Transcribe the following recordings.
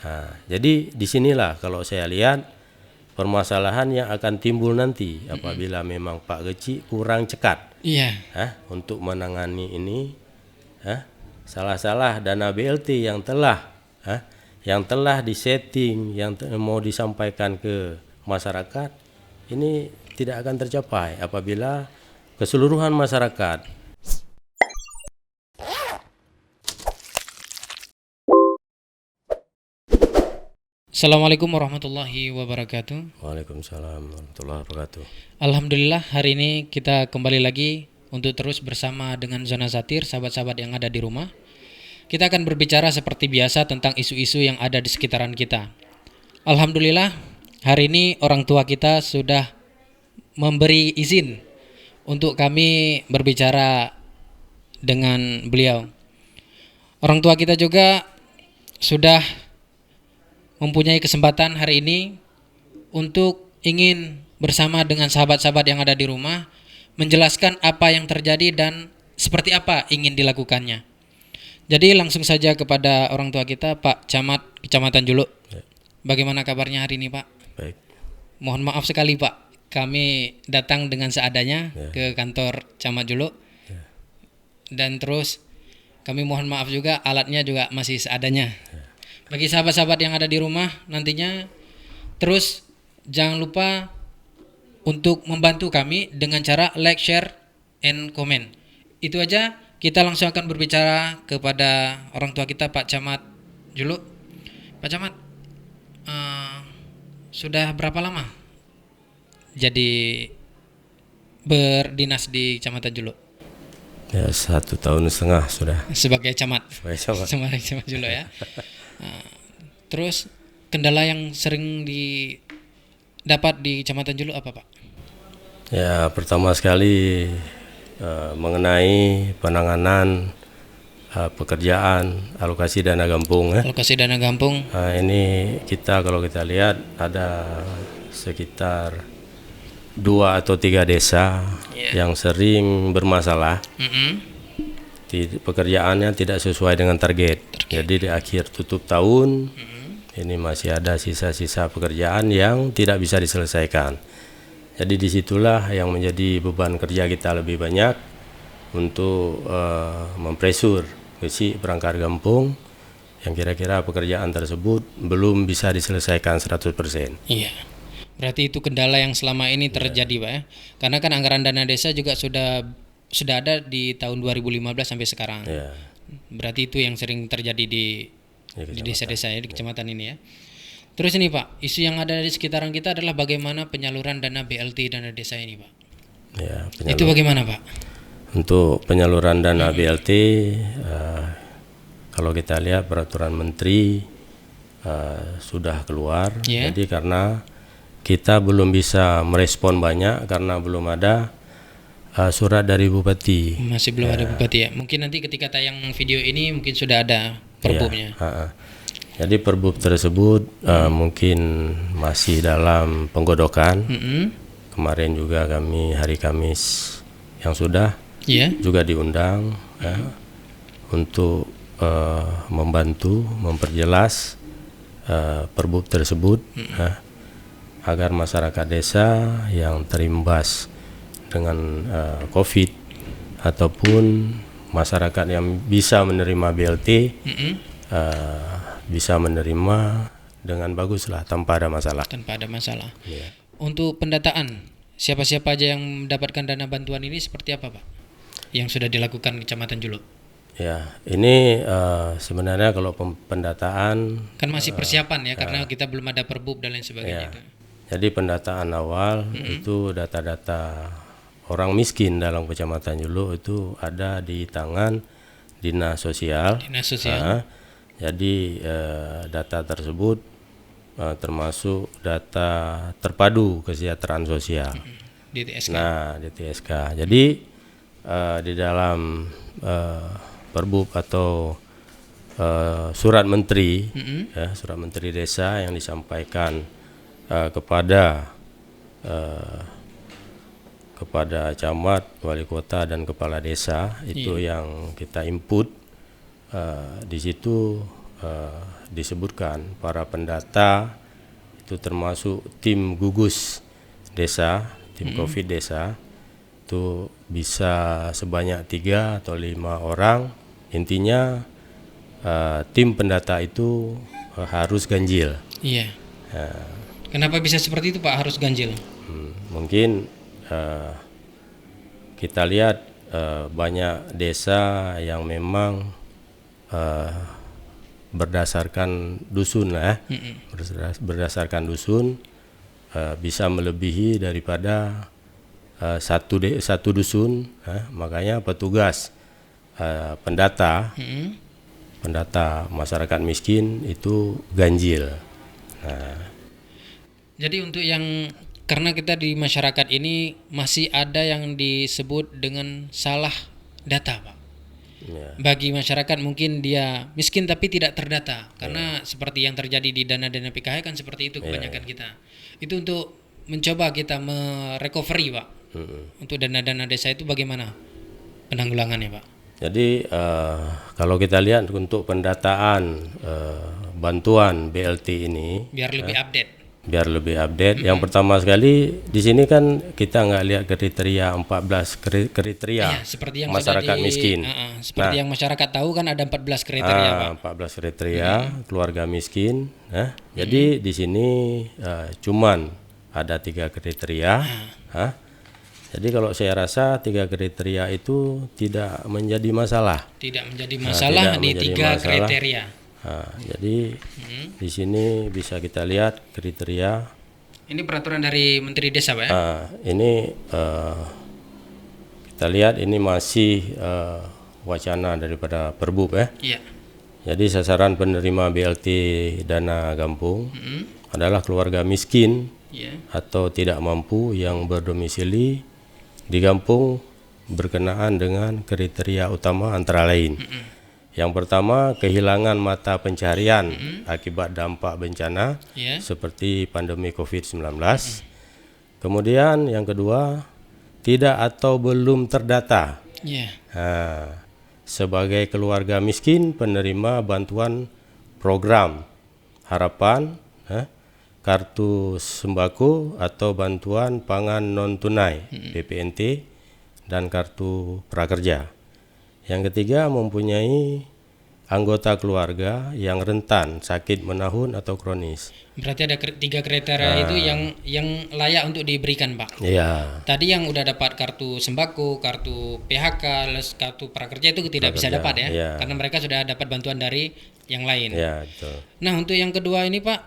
Nah, jadi disinilah kalau saya lihat permasalahan yang akan timbul nanti apabila memang Pak Geci kurang cekat Iya. untuk menangani ini, salah-salah dana BLT yang telah disetting, yang mau disampaikan ke masyarakat ini tidak akan tercapai apabila keseluruhan masyarakat. Assalamualaikum warahmatullahi wabarakatuh. Waalaikumsalam warahmatullahi wabarakatuh. Alhamdulillah hari ini kita kembali lagi untuk terus bersama dengan Zona Satir, sahabat-sahabat yang ada di rumah. Kita akan berbicara seperti biasa tentang isu-isu yang ada di sekitaran kita. Alhamdulillah hari ini orang tua kita sudah memberi izin untuk kami berbicara dengan beliau. Orang tua kita juga sudah mempunyai kesempatan hari ini untuk ingin bersama dengan sahabat-sahabat yang ada di rumah menjelaskan apa yang terjadi dan seperti apa ingin dilakukannya. Jadi langsung saja kepada orang tua kita, Pak Camat Kecamatan Juluk. Bagaimana kabarnya hari ini, Pak? Baik. Mohon maaf sekali, Pak. Kami datang dengan seadanya ke kantor Camat Juluk. Dan terus kami mohon maaf juga alatnya juga masih seadanya. Bagi sahabat-sahabat yang ada di rumah nantinya terus jangan lupa untuk membantu kami dengan cara like, share, and comment. Itu aja, kita langsung akan berbicara kepada orang tua kita Pak Camat Juluk. Pak Camat, sudah berapa lama jadi berdinas di Kecamatan Juluk? Ya 1,5 tahun sudah. Sebagai camat. Sebagai Camat Juluk ya. Terus kendala yang sering didapat di Kecamatan Juluk apa, Pak? Ya pertama sekali mengenai penanganan pekerjaan alokasi dana gampung. Alokasi dana gampung. Ini kalau kita lihat ada sekitar 2 atau 3 desa yang sering bermasalah. Pekerjaannya tidak sesuai dengan target. Jadi di akhir tutup tahun ini masih ada sisa-sisa pekerjaan yang tidak bisa diselesaikan. Jadi disitulah yang menjadi beban kerja kita lebih banyak untuk mempresur besi perangkat gampung yang kira-kira pekerjaan tersebut belum bisa diselesaikan 100%. Iya. Berarti itu kendala yang selama ini terjadi, Pak ya. Karena kan anggaran dana desa juga sudah ada di tahun 2015 sampai sekarang. Berarti itu yang sering terjadi di desa-desa ya, di kecamatan ini ya. Terus ini Pak, isu yang ada di sekitaran kita adalah bagaimana penyaluran dana BLT dana desa ini, Pak. Itu bagaimana, Pak? Untuk penyaluran dana BLT, kalau kita lihat peraturan menteri sudah keluar. Jadi karena kita belum bisa merespon banyak karena belum ada surat dari Bupati. Masih belum ada Bupati ya. Mungkin nanti ketika tayang video ini mungkin sudah ada perbubnya. Jadi perbub tersebut mungkin masih dalam penggodokan. Kemarin juga kami hari Kamis yang sudah juga diundang untuk membantu memperjelas perbub tersebut agar masyarakat desa yang terimbas dengan COVID ataupun masyarakat yang bisa menerima BLT bisa menerima dengan baguslah tanpa ada masalah. Untuk pendataan siapa-siapa aja yang mendapatkan dana bantuan ini seperti apa, Pak? Yang sudah dilakukan Kecamatan Juluk? Ya, ini sebenarnya kalau pendataan kan masih persiapan ya karena kita belum ada perbub dan lain sebagainya. Jadi pendataan awal itu data-data orang miskin dalam Kecamatan Juluk itu ada di tangan Dinas Sosial. Jadi data tersebut termasuk data terpadu kesejahteraan sosial. DTSK. Nah, DTSK. Jadi di dalam perbub atau surat menteri, surat menteri desa yang disampaikan kepada camat, wali kota dan kepala desa itu yang kita input. Di situ disebutkan para pendata itu termasuk tim gugus desa, tim COVID desa itu bisa sebanyak 3 atau 5 orang. Intinya tim pendata itu harus ganjil. Iya. Kenapa bisa seperti itu Pak, harus ganjil? Mungkin kita lihat banyak desa yang memang berdasarkan dusun lah, berdasarkan dusun bisa melebihi daripada satu dusun, makanya petugas pendata masyarakat miskin itu ganjil. Jadi untuk yang, karena kita di masyarakat ini masih ada yang disebut dengan salah data Pak. Bagi masyarakat mungkin dia miskin tapi tidak terdata, karena seperti yang terjadi di dana-dana PKH kan seperti itu kebanyakan kita. Itu untuk mencoba kita merecovery Pak. Untuk dana-dana desa itu bagaimana penanggulangannya Pak? Jadi kalau kita lihat untuk pendataan bantuan BLT ini Biar lebih update. Yang pertama sekali di sini kan kita nggak lihat kriteria 14 kriteria seperti yang masyarakat miskin. Seperti yang masyarakat tahu kan ada 14 kriteria Pak. 14 kriteria keluarga miskin. Jadi di sini cuman ada 3 kriteria. Jadi kalau saya rasa 3 kriteria itu tidak menjadi masalah. Tidak menjadi masalah di 3 kriteria. Jadi di sini bisa kita lihat kriteria. Ini peraturan dari Menteri Desa Pak ya? Ini kita lihat ini masih wacana daripada Perbub ya. Iya. Jadi sasaran penerima BLT dana kampung adalah keluarga miskin atau tidak mampu yang berdomisili di kampung berkenaan dengan kriteria utama antara lain. Yang pertama, kehilangan mata pencaharian akibat dampak bencana seperti pandemi COVID-19. Kemudian yang kedua, tidak atau belum terdata sebagai keluarga miskin penerima bantuan program harapan, kartu sembako atau bantuan pangan non tunai BPNT dan kartu prakerja. Yang ketiga, mempunyai anggota keluarga yang rentan sakit menahun atau kronis. Berarti ada 3 kriteria itu yang layak untuk diberikan Pak. Iya. Tadi yang udah dapat kartu sembako, kartu PHK, kartu prakerja itu tidak bisa dapat ya, karena mereka sudah dapat bantuan dari yang lain. Iya, betul. Nah untuk yang kedua ini Pak,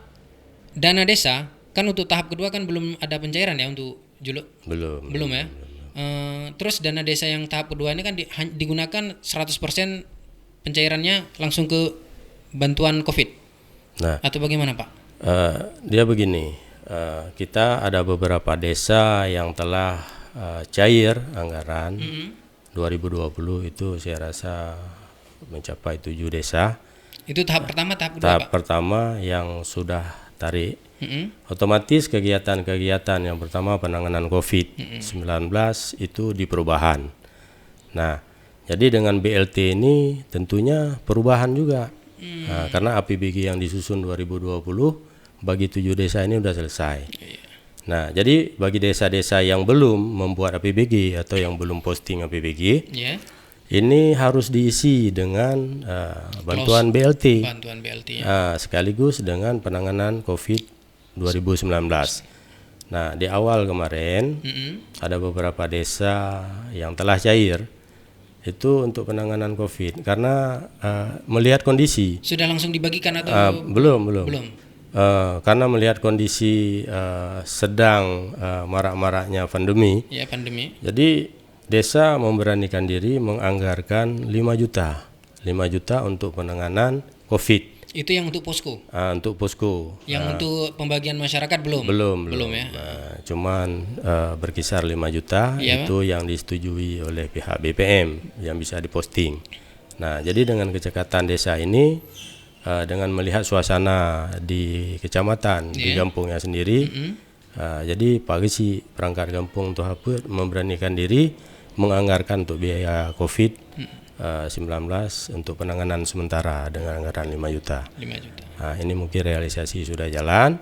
dana desa kan untuk tahap kedua kan belum ada pencairan ya untuk Juluk? Belum ya. Terus dana desa yang tahap kedua ini kan digunakan 100% pencairannya langsung ke bantuan COVID. Atau bagaimana Pak? Dia begini, kita ada beberapa desa yang telah cair anggaran 2020 itu saya rasa mencapai 7 desa. Itu tahap pertama, tahap kedua Tahap Pak? pertama yang sudah tarik. Otomatis kegiatan-kegiatan yang pertama penanganan COVID-19 itu di perubahan. Nah, jadi dengan BLT ini tentunya perubahan juga. Karena APBG yang disusun 2020 bagi 7 desa ini sudah selesai. Nah, jadi bagi desa-desa yang belum membuat APBG atau yang belum posting APBG, ini harus diisi dengan bantuan BLT. Bantuan BLT sekaligus dengan penanganan COVID 2019. Nah, di awal kemarin ada beberapa desa yang telah cair itu untuk penanganan COVID karena melihat kondisi. Sudah langsung dibagikan atau belum? Karena melihat kondisi sedang marak-maraknya pandemi. Ya, pandemi. Jadi desa memberanikan diri menganggarkan 5 juta untuk penanganan COVID. Itu yang untuk posko? Untuk posko. Yang untuk pembagian masyarakat belum ya? Cuman berkisar 5 juta itu yang disetujui oleh pihak BPM yang bisa diposting. Nah, jadi dengan kecamatan desa ini dengan melihat suasana di kecamatan di kampungnya sendiri, jadi Pak Gesi perangkat kampung Tohaput memberanikan diri menganggarkan untuk biaya COVID 19 untuk penanganan sementara dengan anggaran 5 juta. 5 juta. Nah, ini mungkin realisasi sudah jalan.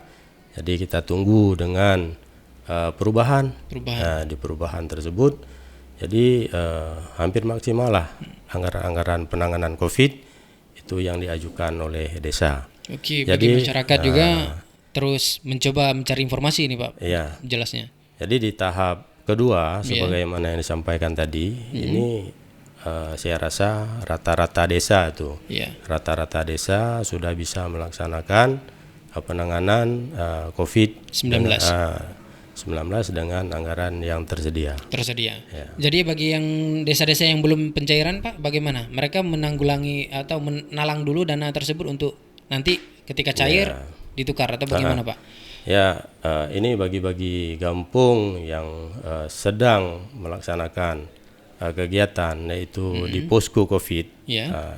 Jadi kita tunggu dengan perubahan. Di perubahan tersebut, jadi hampir maksimal lah anggaran-anggaran penanganan COVID itu yang diajukan oleh desa. Oke, Jadi, bagi masyarakat juga terus mencoba mencari informasi ini Pak. Iya. Jelasnya. Jadi di tahap kedua, sebagaimana yang disampaikan tadi, ini saya rasa rata-rata desa itu, rata-rata desa sudah bisa melaksanakan penanganan COVID-19 dengan anggaran yang tersedia. Ya. Jadi bagi yang desa-desa yang belum pencairan Pak, bagaimana? Mereka menanggulangi atau menalang dulu dana tersebut untuk nanti ketika cair ditukar atau bagaimana Pak? Ya, ini bagi-bagi kampung yang sedang melaksanakan kegiatan yaitu di posko COVID.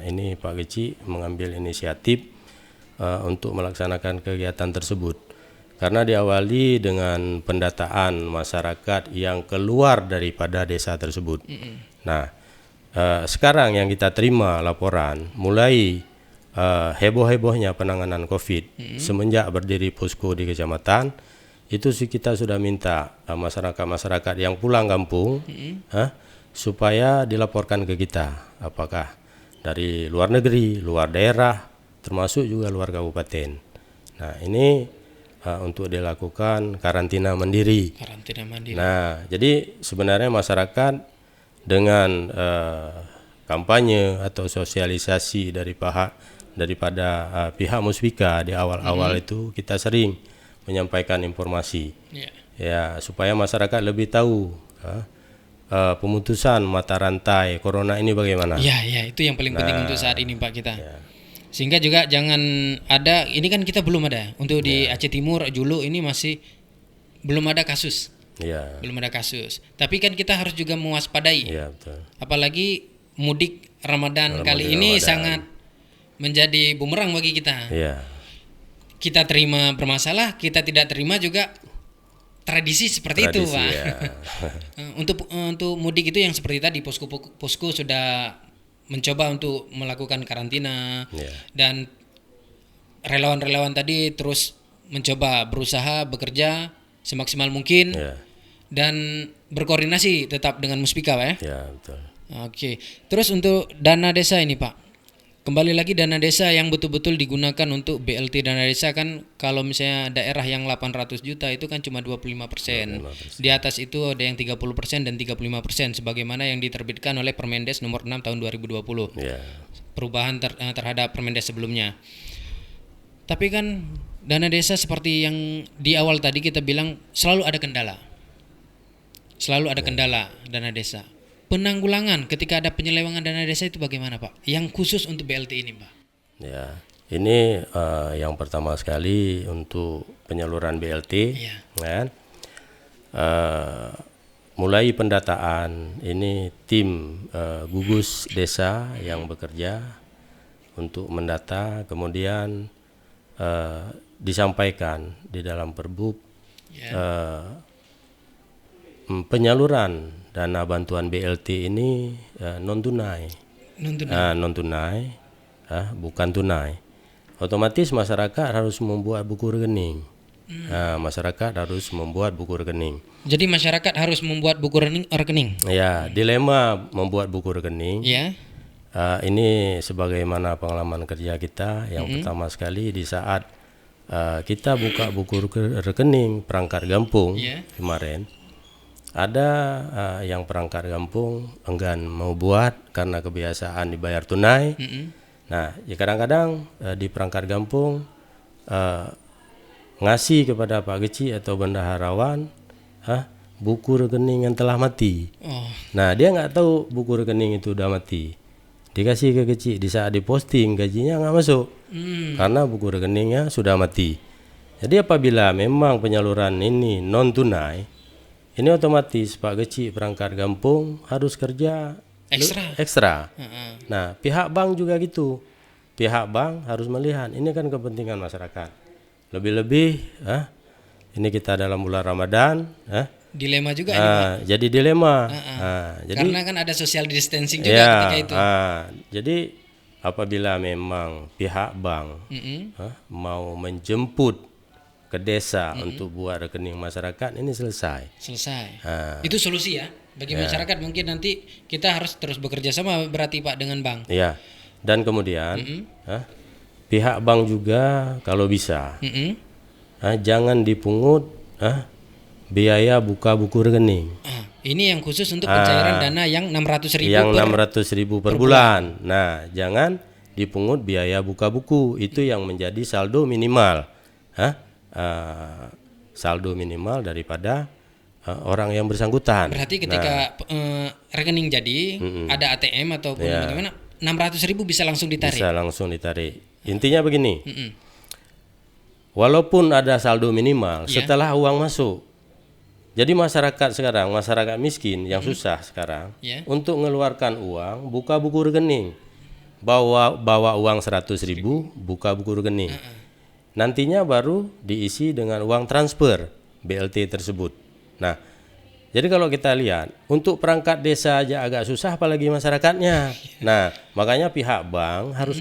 Ini Pak Geci mengambil inisiatif untuk melaksanakan kegiatan tersebut. Karena diawali dengan pendataan masyarakat yang keluar daripada desa tersebut. Nah, sekarang yang kita terima laporan mulai heboh-hebohnya penanganan COVID semenjak berdiri posko di kecamatan, itu kita sudah minta masyarakat-masyarakat yang pulang kampung supaya dilaporkan ke kita, apakah dari luar negeri, luar daerah, termasuk juga luar kabupaten. Nah, ini untuk dilakukan karantina mandiri. Nah, jadi sebenarnya masyarakat dengan kampanye atau sosialisasi daripada pihak Muspika di awal-awal itu kita sering menyampaikan informasi, ya supaya masyarakat lebih tahu pemutusan mata rantai corona ini bagaimana. Ya, itu yang paling penting untuk saat ini Pak kita. Sehingga juga jangan ada, ini kan kita belum ada untuk di Aceh Timur Julu ini masih belum ada kasus. Belum ada kasus. Tapi kan kita harus juga mewaspadai. Betul. Apalagi mudik Ramadan kali ini sangat menjadi bumerang bagi kita. Kita terima bermasalah, kita tidak terima juga tradisi seperti itu Pak. Untuk mudik itu yang seperti tadi posko sudah mencoba untuk melakukan karantina dan relawan-relawan tadi terus mencoba berusaha bekerja semaksimal mungkin dan berkoordinasi tetap dengan Muspika Pak ya. Betul. Oke. Terus untuk dana desa ini Pak, kembali lagi dana desa yang betul-betul digunakan untuk BLT dana desa kan kalau misalnya daerah yang 800 juta itu kan cuma 25%. Di atas itu ada yang 30% dan 35% sebagaimana yang diterbitkan oleh Permendes nomor 6 tahun 2020. Perubahan terhadap Permendes sebelumnya. Tapi kan dana desa seperti yang di awal tadi kita bilang selalu ada kendala. Selalu ada kendala dana desa. Penanggulangan ketika ada penyelewengan dana desa itu bagaimana Pak? Yang khusus untuk BLT ini Pak? Ini yang pertama sekali untuk penyaluran BLT, kan? Mulai pendataan ini tim gugus desa yang bekerja untuk mendata, kemudian disampaikan di dalam perbuk penyaluran dana bantuan BLT ini non tunai, bukan tunai. Otomatis masyarakat harus membuat buku rekening. Masyarakat harus membuat buku rekening. Jadi masyarakat harus membuat buku rekening. Dilema membuat buku rekening. Ini sebagaimana pengalaman kerja kita yang pertama sekali di saat kita buka buku rekening perangkat kampung kemarin. Ada yang perangkat kampung enggan mau buat karena kebiasaan dibayar tunai. Nah, kadang-kadang di perangkat kampung ngasih kepada Pak Geci atau bendaharawan buku rekening yang telah mati. Nah, dia nggak tahu buku rekening itu udah mati. Dikasih ke Geci, di saat diposting gajinya nggak masuk karena buku rekeningnya sudah mati. Jadi apabila memang penyaluran ini non tunai, ini otomatis Pak Geci perangkat kampung harus kerja ekstra. Nah, pihak bank juga gitu. Pihak bank harus melihat ini kan kepentingan masyarakat. Lebih-lebih ini kita dalam bulan Ramadan, Dilema juga ini, Pak. Jadi dilema. Jadi Karena kan ada social distancing juga ketika itu. Jadi apabila memang pihak bank mau menjemput ke desa untuk buat rekening masyarakat, ini selesai. Itu solusi ya bagi masyarakat. Mungkin nanti kita harus terus bekerja sama berarti Pak dengan bank. Ya. Dan kemudian pihak bank juga kalau bisa jangan dipungut biaya buka buku rekening. Ini yang khusus untuk pencairan dana yang 600.000 per bulan. Nah, jangan dipungut biaya buka buku. Itu yang menjadi saldo minimal. Saldo minimal daripada orang yang bersangkutan. Berarti ketika rekening jadi ada ATM ataupun bagaimana, 600.000 bisa langsung ditarik. Bisa langsung ditarik. Intinya begini. Walaupun ada saldo minimal, setelah uang masuk. Jadi masyarakat sekarang, masyarakat miskin yang susah sekarang, untuk mengeluarkan uang, buka buku rekening, bawa uang 100.000, buka buku rekening. Nantinya baru diisi dengan uang transfer BLT tersebut. Nah, jadi kalau kita lihat, untuk perangkat desa aja agak susah, apalagi masyarakatnya. Nah, makanya pihak bank harus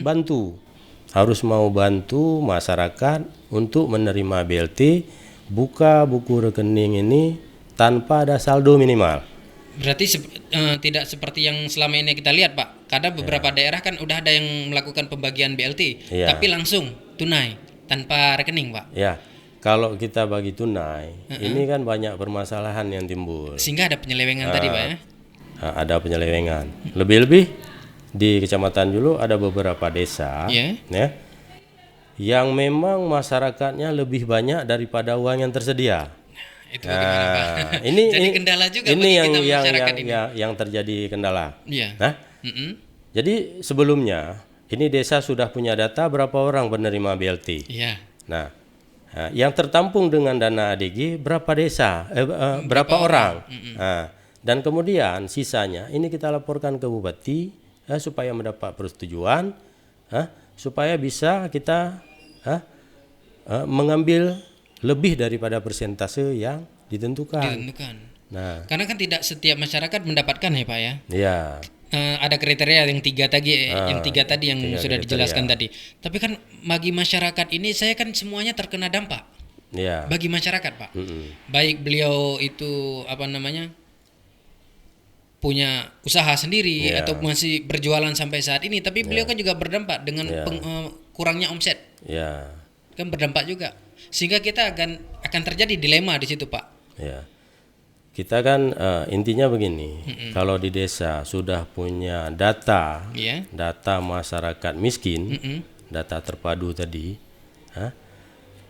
harus mau bantu masyarakat untuk menerima BLT, buka buku rekening ini tanpa ada saldo minimal. Berarti tidak seperti yang selama ini kita lihat, Pak. Kadang beberapa daerah kan udah ada yang melakukan pembagian BLT, tapi langsung tunai tanpa rekening, Pak. Ya, kalau kita bagi tunai, ini kan banyak permasalahan yang timbul. Sehingga ada penyelewengan tadi, Pak ya. Ada penyelewengan. Lebih-lebih di kecamatan dulu ada beberapa desa, yang memang masyarakatnya lebih banyak daripada uang yang tersedia. Itu bagaimana, Pak? Ini jadi kendala juga ini bagi yang kita masyarakat ini. yang terjadi kendala. Iya. Jadi sebelumnya ini desa sudah punya data berapa orang penerima BLT. Iya. Nah, yang tertampung dengan dana ADG berapa desa, berapa orang. Dan kemudian sisanya ini kita laporkan ke bupati supaya mendapat persetujuan, supaya bisa kita mengambil lebih daripada persentase yang ditentukan. Nah, karena kan tidak setiap masyarakat mendapatkan ya, Pak ya. Iya. Ada kriteria yang tiga tadi yang sudah dijelaskan tadi. Tapi kan bagi masyarakat ini saya kan semuanya terkena dampak. Iya. Bagi masyarakat, Pak. Baik beliau itu punya usaha sendiri atau masih berjualan sampai saat ini, tapi beliau kan juga berdampak dengan kurangnya omset. Iya. Kan berdampak juga. Sehingga kita akan terjadi dilema di situ, Pak. Ya, kita kan intinya begini, kalau di desa sudah punya data masyarakat miskin, data terpadu tadi,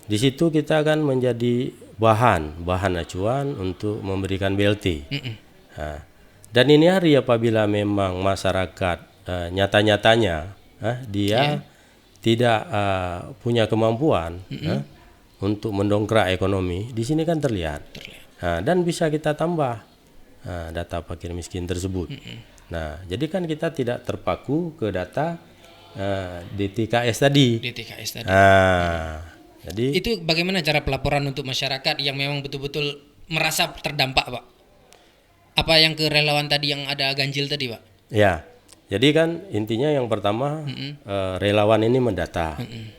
di situ kita akan menjadi bahan acuan untuk memberikan BLT. Dan ini hari apabila memang masyarakat nyata-nyatanya dia tidak punya kemampuan untuk mendongkrak ekonomi, di sini kan terlihat. Dan bisa kita tambah data fakir miskin tersebut. Nah, jadi kan kita tidak terpaku ke data DTKS tadi. Jadi itu bagaimana cara pelaporan untuk masyarakat yang memang betul-betul merasa terdampak, Pak? Apa yang ke relawan tadi yang ada ganjil tadi, Pak? Ya. Jadi kan intinya yang pertama relawan ini mendata.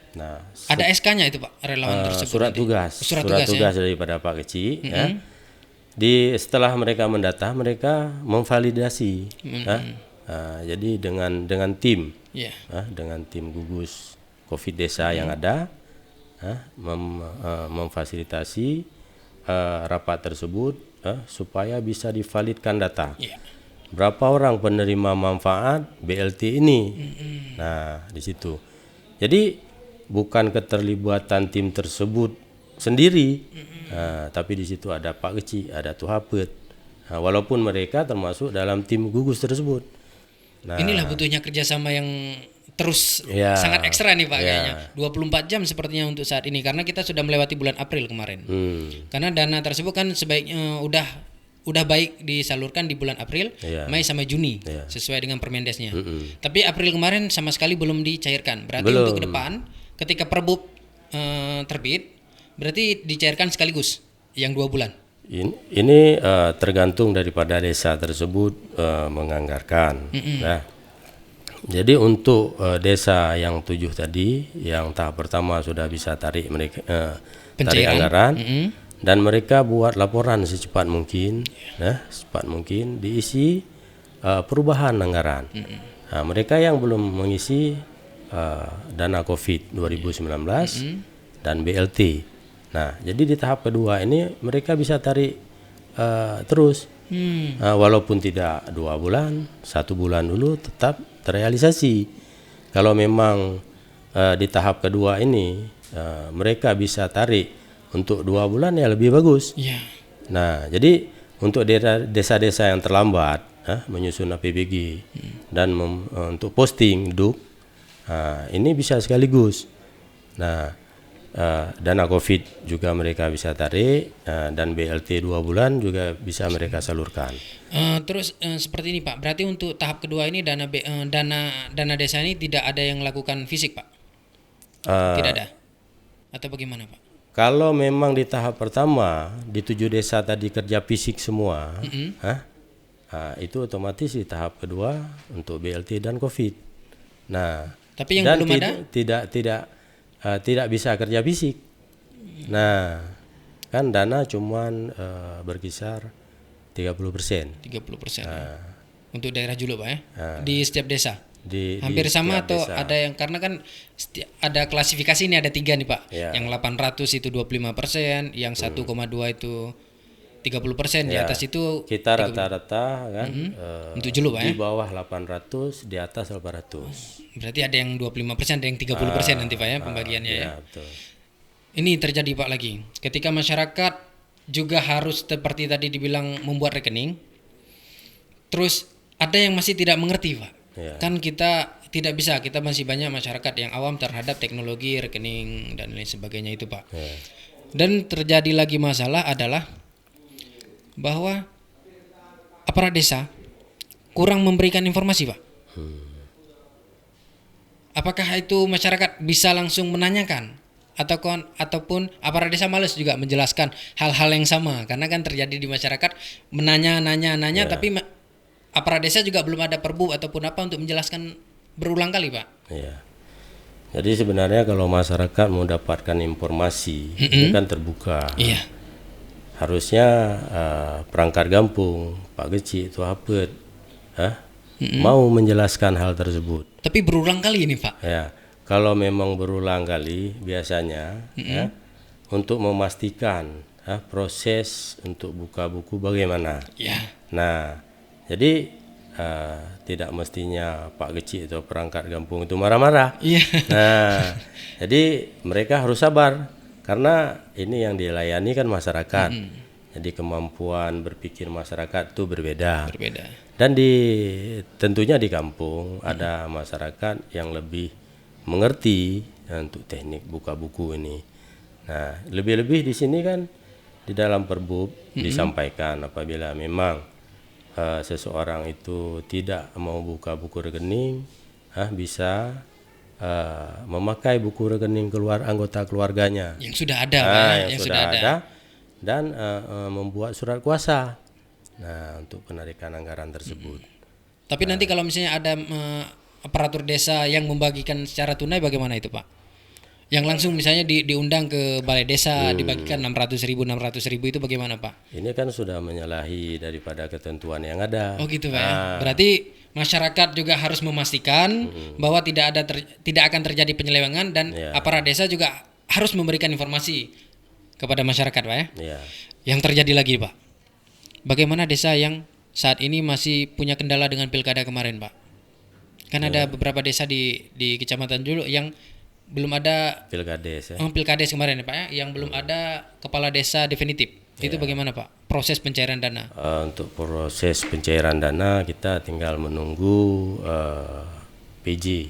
Nah, ada SK-nya itu, Pak, relawan tersebut. Surat tugas daripada Pak Keci. Setelah mereka mendata, mereka memvalidasi. Jadi dengan tim, dengan tim gugus COVID desa yang ada, memfasilitasi rapat tersebut supaya bisa divalidkan data. Berapa orang penerima manfaat BLT ini? Nah, di situ. Jadi bukan keterlibatan tim tersebut sendiri, tapi di situ ada Pak Keci, ada Tuhapet. Walaupun mereka termasuk dalam tim gugus tersebut. Nah, inilah butuhnya kerjasama yang terus sangat ekstra nih, Pak, kayaknya 24 jam sepertinya untuk saat ini, karena kita sudah melewati bulan April kemarin. Karena dana tersebut kan sebaiknya udah baik disalurkan di bulan April, Mei sampai Juni sesuai dengan Permendesnya. Tapi April kemarin sama sekali belum dicairkan. Berarti untuk ke depan ketika Perbup terbit, berarti dicairkan sekaligus yang 2 bulan. Ini tergantung daripada desa tersebut menganggarkan. Nah, jadi untuk desa yang 7 tadi, yang tahap pertama sudah bisa tarik mereka tarik anggaran, dan mereka buat laporan secepat mungkin, secepat mungkin diisi perubahan anggaran. Nah, mereka yang belum mengisi dana COVID 2019 dan BLT. Nah, jadi di tahap kedua ini mereka bisa tarik terus, walaupun tidak 2 bulan, 1 bulan dulu tetap terrealisasi. Kalau memang di tahap kedua ini mereka bisa tarik untuk 2 bulan ya lebih bagus. Nah, jadi untuk desa-desa yang terlambat menyusun APBG dan untuk posting DUK, ini bisa sekaligus. Nah, dana COVID juga mereka bisa tarik, dan BLT 2 bulan juga bisa mereka salurkan. Terus seperti ini Pak, berarti untuk tahap kedua ini dana desa ini tidak ada yang lakukan fisik Pak? Tidak ada? Atau bagaimana Pak? Kalau memang di tahap pertama di 7 desa tadi kerja fisik semua, itu otomatis di tahap kedua untuk BLT dan COVID. Nah, tapi yang belum ada tidak bisa kerja fisik. Nah, kan dana cuman berkisar 30%. 30%. Untuk daerah Julu Pak ya? Di setiap desa? Hampir di sama atau desa. ada yang, karena kan ada klasifikasi ini, ada 3 nih Pak. Ya. Yang 800 itu 25%, yang 1,2 itu 30%, di atas itu kita rata-rata kan untuk Julu Pak di ya? bawah 800, di atas 800. Berarti ada yang 25%, ada yang 30% nanti Pak ya pembagiannya ya. Betul. Ini terjadi Pak lagi. Ketika masyarakat juga harus seperti tadi dibilang membuat rekening. Terus ada yang masih tidak mengerti Pak. Kan kita tidak bisa, kita masih banyak masyarakat yang awam terhadap teknologi rekening dan lain sebagainya itu Pak. Dan terjadi lagi masalah adalah bahwa aparat desa kurang memberikan informasi Pak. Apakah itu masyarakat bisa langsung menanyakan ataupun aparat desa malas juga menjelaskan hal-hal yang sama, karena kan terjadi di masyarakat nanya tapi aparat desa juga belum ada perbu ataupun apa untuk menjelaskan berulang kali Pak. Iya. Jadi sebenarnya kalau masyarakat mau dapatkan informasi itu kan terbuka. Iya. Harusnya perangkat kampung, Pak Geci itu Hapet, mau menjelaskan hal tersebut. Tapi berulang kali ini Pak. Ya, kalau memang berulang kali biasanya untuk memastikan proses untuk buka buku bagaimana. Nah, jadi tidak mestinya Pak Geci atau perangkat kampung itu marah-marah. Nah, jadi mereka harus sabar karena ini yang dilayani kan masyarakat. Jadi kemampuan berpikir masyarakat itu berbeda. Dan tentunya di kampung ada masyarakat yang lebih mengerti untuk teknik buka buku ini. Nah, lebih-lebih di sini kan di dalam Perbub disampaikan apabila memang seseorang itu tidak mau buka buku rekening, bisa memakai buku rekening anggota keluarganya yang sudah ada, yang sudah ada, dan membuat surat kuasa untuk penarikan anggaran tersebut. Tapi nanti kalau misalnya ada aparatur desa yang membagikan secara tunai bagaimana itu Pak? Yang langsung misalnya diundang ke balai desa dibagikan 600.000 itu bagaimana Pak? Ini kan sudah menyalahi daripada ketentuan yang ada. Oh gitu Pak ya? Berarti masyarakat juga harus memastikan bahwa tidak akan terjadi penyelewengan, dan aparat desa juga harus memberikan informasi kepada masyarakat Pak ya? Yang terjadi lagi Pak, bagaimana desa yang saat ini masih punya kendala dengan pilkada kemarin Pak? Kan ada beberapa desa di Kecamatan Julu yang belum ada pilkades pilkades kemarin ya Pak ya, yang belum ada kepala desa definitif. Itu bagaimana Pak proses pencairan dana? Untuk proses pencairan dana kita tinggal menunggu PJ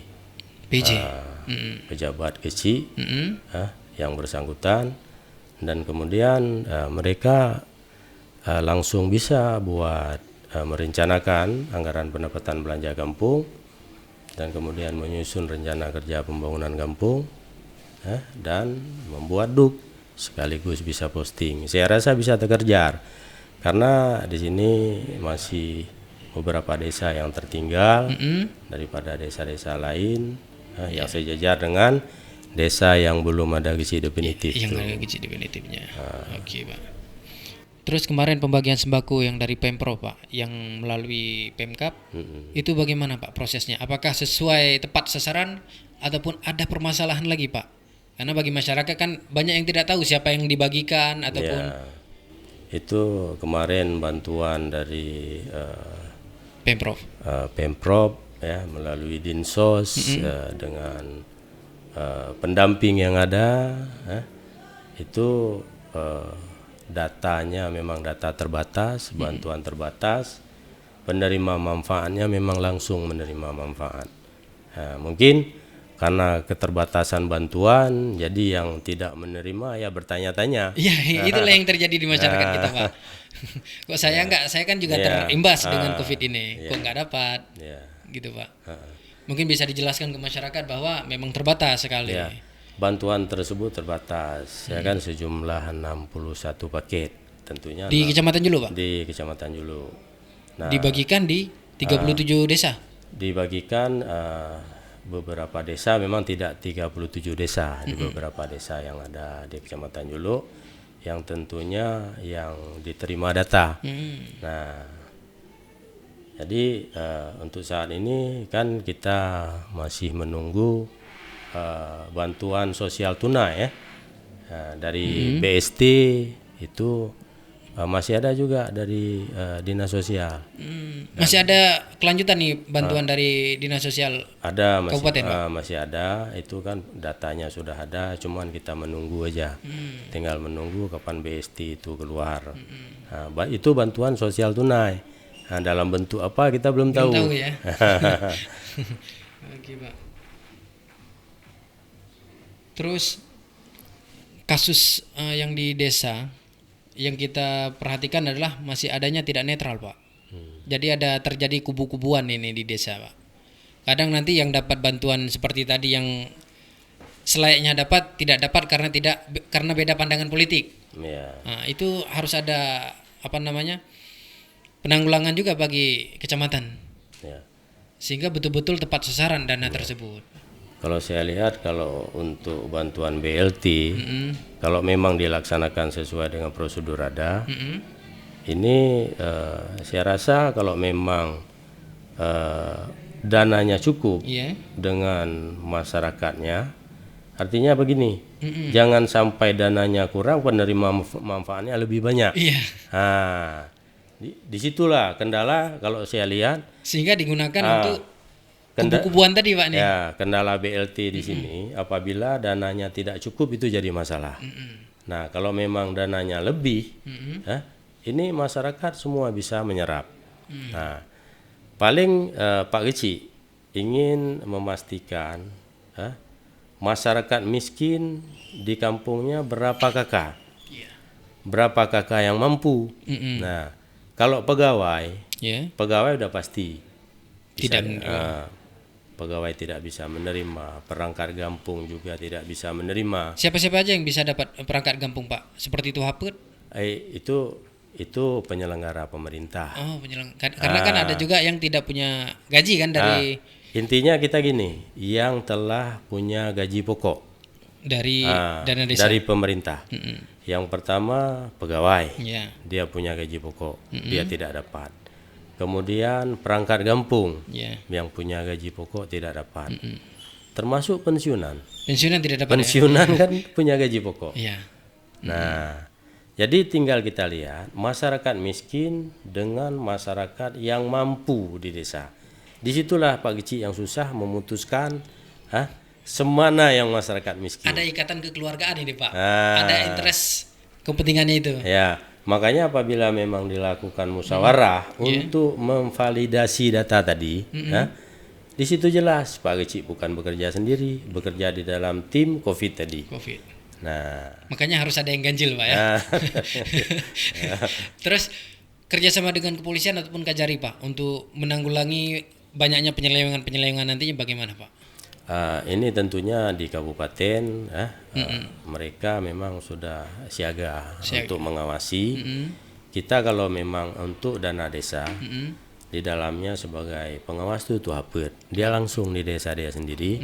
pejabat kecil yang bersangkutan, dan kemudian mereka langsung bisa buat merencanakan anggaran pendapatan belanja kampung, dan kemudian menyusun rencana kerja pembangunan kampung, dan membuat DUK sekaligus bisa posting. Saya rasa bisa terkejar karena di sini masih beberapa desa yang tertinggal daripada desa-desa lain yang sejajar dengan desa yang belum ada gizi definitif. Yang ada gizi definitifnya. Oke, Pak. Terus kemarin pembagian sembako yang dari Pemprov, Pak, yang melalui Pemkap, itu bagaimana, Pak, prosesnya? Apakah sesuai tepat sasaran ataupun ada permasalahan lagi, Pak? Karena bagi masyarakat kan banyak yang tidak tahu siapa yang dibagikan ataupun itu kemarin bantuan dari Pemprov ya melalui Dinsos dengan pendamping yang ada itu datanya memang data terbatas, bantuan terbatas, penerima manfaatnya memang langsung menerima manfaat. Mungkin karena keterbatasan bantuan, jadi yang tidak menerima ya bertanya-tanya. Iya, itulah yang terjadi di masyarakat kita, Pak. Kok saya enggak, saya kan juga terimbas dengan COVID ini, kok enggak dapat, gitu, Pak. Mungkin bisa dijelaskan ke masyarakat bahwa memang terbatas sekali. Bantuan tersebut terbatas, ya kan sejumlah 61 paket, tentunya di Kecamatan Julu, Pak. Di Kecamatan Julu. Nah, dibagikan di 37 desa. Dibagikan beberapa desa, memang tidak 37 desa, di beberapa desa yang ada di Kecamatan Julu, yang tentunya yang diterima data. Nah, jadi untuk saat ini kan kita masih menunggu bantuan sosial tunai ya dari BST itu masih ada juga dari Dinas Sosial. Masih ada kelanjutan nih bantuan dari Dinas Sosial ada masih, Kabupaten, Pak? Masih ada, itu kan datanya sudah ada, cuman kita menunggu aja, tinggal menunggu kapan BST itu keluar. Itu bantuan sosial tunai. Dalam bentuk apa kita belum tahu. Belum tahu ya. Oke, Pak. Terus kasus yang di desa yang kita perhatikan adalah masih adanya tidak netral, Pak. Jadi ada terjadi kubu-kubuan ini di desa, Pak. Kadang nanti yang dapat bantuan seperti tadi yang selayaknya dapat tidak dapat karena beda pandangan politik. Nah, itu harus ada penanggulangan juga bagi kecamatan. Sehingga betul-betul tepat sasaran dana tersebut. Kalau saya lihat, kalau untuk bantuan BLT, kalau memang dilaksanakan sesuai dengan prosedur ada, ini saya rasa kalau memang dananya cukup dengan masyarakatnya, artinya begini, jangan sampai dananya kurang, penerima manfaatnya lebih banyak. Disitulah kendala kalau saya lihat. Sehingga digunakan untuk kubu-kubuan tadi, Pak. Ya, kendala BLT di sini apabila dananya tidak cukup itu jadi masalah. Nah, kalau memang dananya lebih, ini masyarakat semua bisa menyerap. Nah, paling Pak Geci ingin memastikan masyarakat miskin di kampungnya berapa kakak, berapa kakak yang mampu. Nah, kalau pegawai udah pasti tidak pegawai tidak bisa menerima, perangkat kampung juga tidak bisa menerima. Siapa-siapa aja yang bisa dapat perangkat kampung, Pak? Seperti itu haput? Itu penyelenggara pemerintah. Oh, karena kan ada juga yang tidak punya gaji kan dari. Intinya kita gini, yang telah punya gaji pokok dari dana desa, dari pemerintah. Yang pertama pegawai, dia punya gaji pokok, dia tidak dapat. Kemudian perangkat kampung yang punya gaji pokok tidak dapat. Termasuk pensiunan. Pensiunan tidak dapat. Pensiunan kan punya gaji pokok. Nah, jadi tinggal kita lihat masyarakat miskin dengan masyarakat yang mampu di desa. Disitulah Pak Geci yang susah memutuskan semana yang masyarakat miskin. Ada ikatan kekeluargaan ini, Pak. Ada interest kepentingannya itu. Ya. Makanya apabila memang dilakukan musyawarah untuk memvalidasi data tadi, di situ jelas Pak Geci bukan bekerja sendiri, bekerja di dalam tim COVID tadi. Nah, makanya harus ada yang ganjil, Pak ya. Terus kerjasama dengan kepolisian ataupun Kajari, Pak, untuk menanggulangi banyaknya penyelewengan nantinya bagaimana, Pak? Ini tentunya di kabupaten mereka memang sudah siaga untuk mengawasi. Kita kalau memang untuk dana desa di dalamnya sebagai pengawas itu Tuhapet, dia langsung di desa dia sendiri,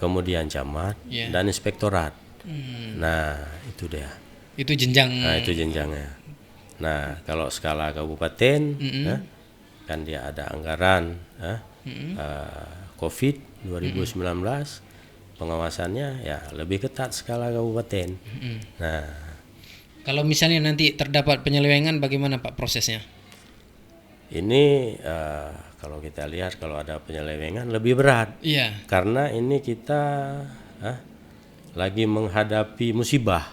kemudian camat dan inspektorat. Nah itu dia. Itu jenjang. Nah itu jenjangnya. Nah kalau skala kabupaten kan dia ada anggaran COVID 2019, pengawasannya ya lebih ketat skala kabupaten. Nah kalau misalnya nanti terdapat penyelewengan, bagaimana Pak prosesnya? ini kalau kita lihat kalau ada penyelewengan lebih berat. Iya. Karena ini kita lagi menghadapi musibah.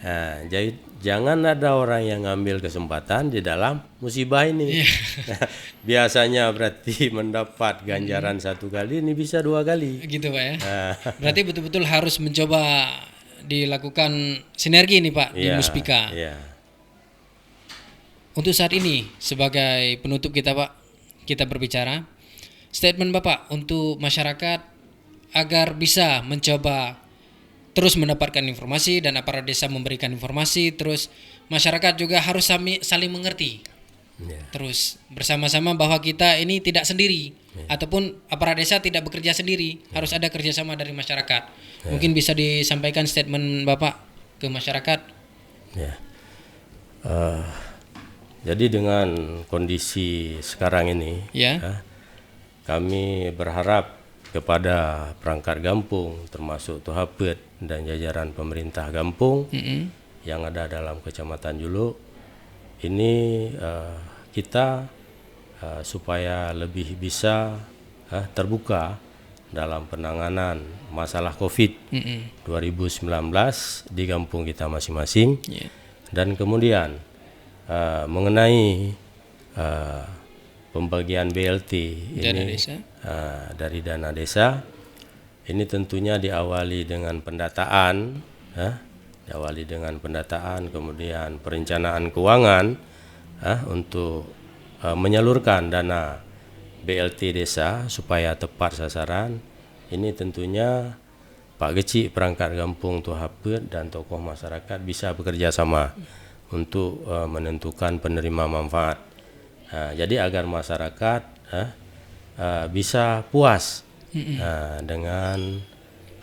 Nah, jadi jangan ada orang yang ngambil kesempatan di dalam musibah ini. Biasanya berarti mendapat ganjaran 1 kali, ini bisa 2 kali. Gitu Pak ya. Berarti betul-betul harus mencoba dilakukan sinergi nih Pak di Muspika. Untuk saat ini sebagai penutup kita Pak, kita berbicara statement Bapak untuk masyarakat agar bisa mencoba terus mendapatkan informasi dan aparat desa memberikan informasi, terus masyarakat juga harus saling mengerti. Terus bersama-sama bahwa kita ini tidak sendiri, ataupun aparat desa tidak bekerja sendiri, harus ada kerjasama dari masyarakat. Mungkin bisa disampaikan statement Bapak ke masyarakat. Jadi dengan kondisi sekarang ini, kami berharap kepada perangkat kampung termasuk Tuhapet dan jajaran pemerintah kampung yang ada dalam Kecamatan Juluk ini kita supaya lebih bisa terbuka dalam penanganan masalah COVID 2019 di kampung kita masing-masing. Dan kemudian mengenai pembagian BLT ini dari dana desa, ini tentunya diawali dengan pendataan, kemudian perencanaan keuangan untuk menyalurkan dana BLT desa supaya tepat sasaran. Ini tentunya Pak Geci perangkat kampung Tuhapet dan tokoh masyarakat bisa bekerja sama untuk menentukan penerima manfaat. Jadi agar masyarakat bisa puas dengan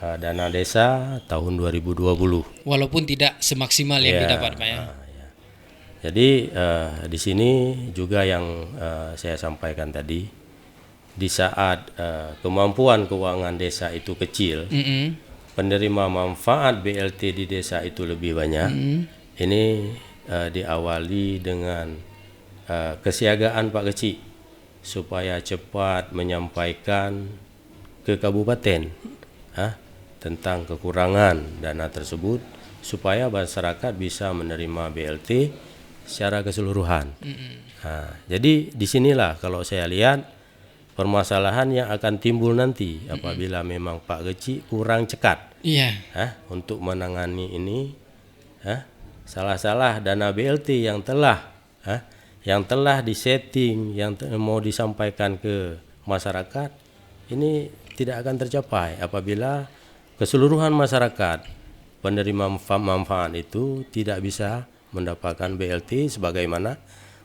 dana desa tahun 2020. Walaupun tidak semaksimal yang didapat Pak ya. Jadi di sini juga yang saya sampaikan tadi, di saat kemampuan keuangan desa itu kecil, penerima manfaat BLT di desa itu lebih banyak. Ini diawali dengan kesiagaan Pak Geci supaya cepat menyampaikan ke kabupaten tentang kekurangan dana tersebut supaya masyarakat bisa menerima BLT secara keseluruhan. Jadi disinilah kalau saya lihat permasalahan yang akan timbul nanti apabila memang Pak Geci kurang cekat untuk menangani ini. Salah-salah dana BLT yang telah disetting, yang mau disampaikan ke masyarakat, ini tidak akan tercapai apabila keseluruhan masyarakat penerima manfaat itu tidak bisa mendapatkan BLT sebagaimana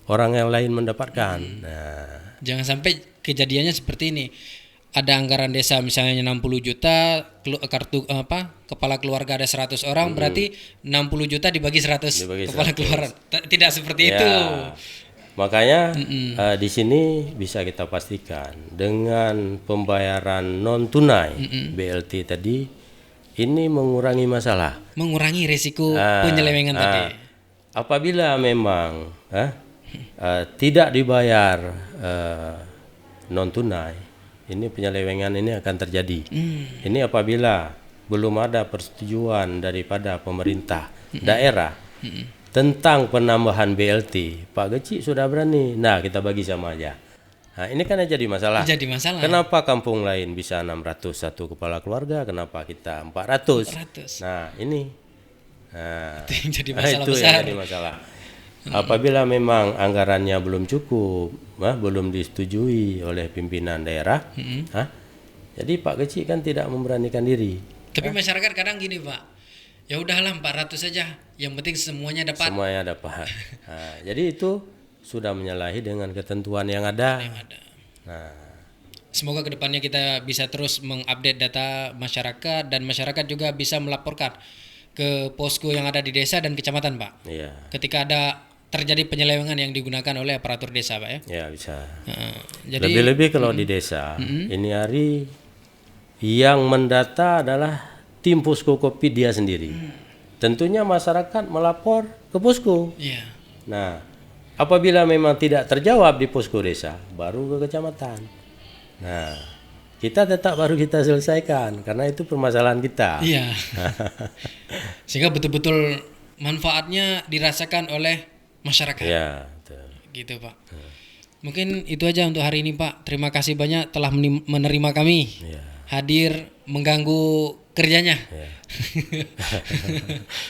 orang yang lain mendapatkan. Jangan sampai kejadiannya seperti ini. Ada anggaran desa misalnya 60 juta, kartu kepala keluarga ada 100 orang, berarti 60 juta dibagi 100 kepala keluarga. Tidak seperti itu. Makanya di sini bisa kita pastikan dengan pembayaran non tunai BLT tadi ini mengurangi masalah, mengurangi risiko penyelewengan tadi. Apabila memang tidak dibayar non tunai, ini penyelewengan ini akan terjadi. Ini apabila belum ada persetujuan daripada pemerintah daerah tentang penambahan BLT, Pak Geci sudah berani. Nah, kita bagi sama aja. Nah, ini kan jadi masalah. Kenapa kampung lain bisa 600 satu kepala keluarga, kenapa kita 400? Nah, ini. Itu yang jadi masalah besar. Yang jadi masalah. Apabila memang anggarannya belum cukup, belum disetujui oleh pimpinan daerah, Jadi Pak Kecik kan tidak memberanikan diri. Tapi masyarakat kadang gini Pak, ya udahlah 400 saja, yang penting semuanya dapat. Semuanya dapat. Nah, jadi itu sudah menyalahi dengan ketentuan yang ada. Nah, Semoga kedepannya kita bisa terus mengupdate data masyarakat dan masyarakat juga bisa melaporkan ke posko yang ada di desa dan kecamatan Pak. iya, Ketika ada terjadi penyelewengan yang digunakan oleh aparatur desa Pak ya. ya bisa. Jadi Lebih-lebih kalau di desa, ini hari yang mendata adalah tim posko Covid dia sendiri. Tentunya masyarakat melapor ke posko. iya. Nah, apabila memang tidak terjawab di posko desa, baru ke kecamatan. Nah, kita tetap baru kita selesaikan karena itu permasalahan kita. Iya. Sehingga betul-betul manfaatnya dirasakan oleh masyarakat. Ya, betul. Gitu Pak. Mungkin itu aja untuk hari ini Pak. Terima kasih banyak telah menerima kami. Ya. Hadir mengganggu kerjanya. Ya.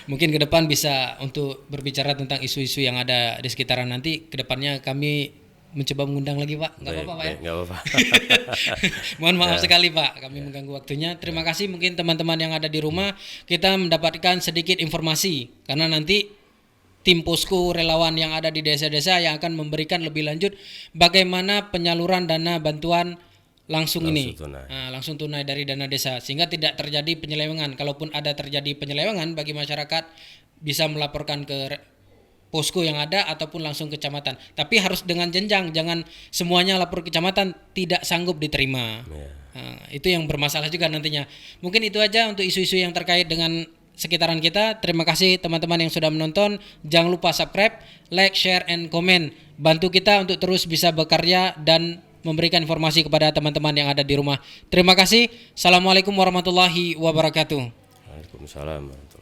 Mungkin ke depan bisa untuk berbicara tentang isu-isu yang ada di sekitaran nanti. Ke depannya kami mencoba mengundang lagi Pak. Nggak apa-apa Pak ya? Nggak apa-apa. Mohon maaf sekali Pak, kami mengganggu waktunya. Terima kasih mungkin teman-teman yang ada di rumah. Kita mendapatkan sedikit informasi karena nanti tim posko relawan yang ada di desa-desa yang akan memberikan lebih lanjut bagaimana penyaluran dana bantuan langsung ini. tunai. Nah, langsung tunai dari dana desa sehingga tidak terjadi penyelewengan. Kalaupun ada terjadi penyelewengan bagi masyarakat bisa melaporkan ke posko yang ada ataupun langsung ke kecamatan. Tapi harus dengan jenjang, jangan semuanya lapor ke kecamatan tidak sanggup diterima. Ya. Nah, itu yang bermasalah juga nantinya. Mungkin itu aja untuk isu-isu yang terkait dengan sekitaran kita. Terima kasih teman-teman yang sudah menonton. Jangan lupa subscribe, like, share, and comment. Bantu kita untuk terus bisa bekerja dan memberikan informasi kepada teman-teman yang ada di rumah. Terima kasih. Assalamualaikum warahmatullahi wabarakatuh. Waalaikumsalam.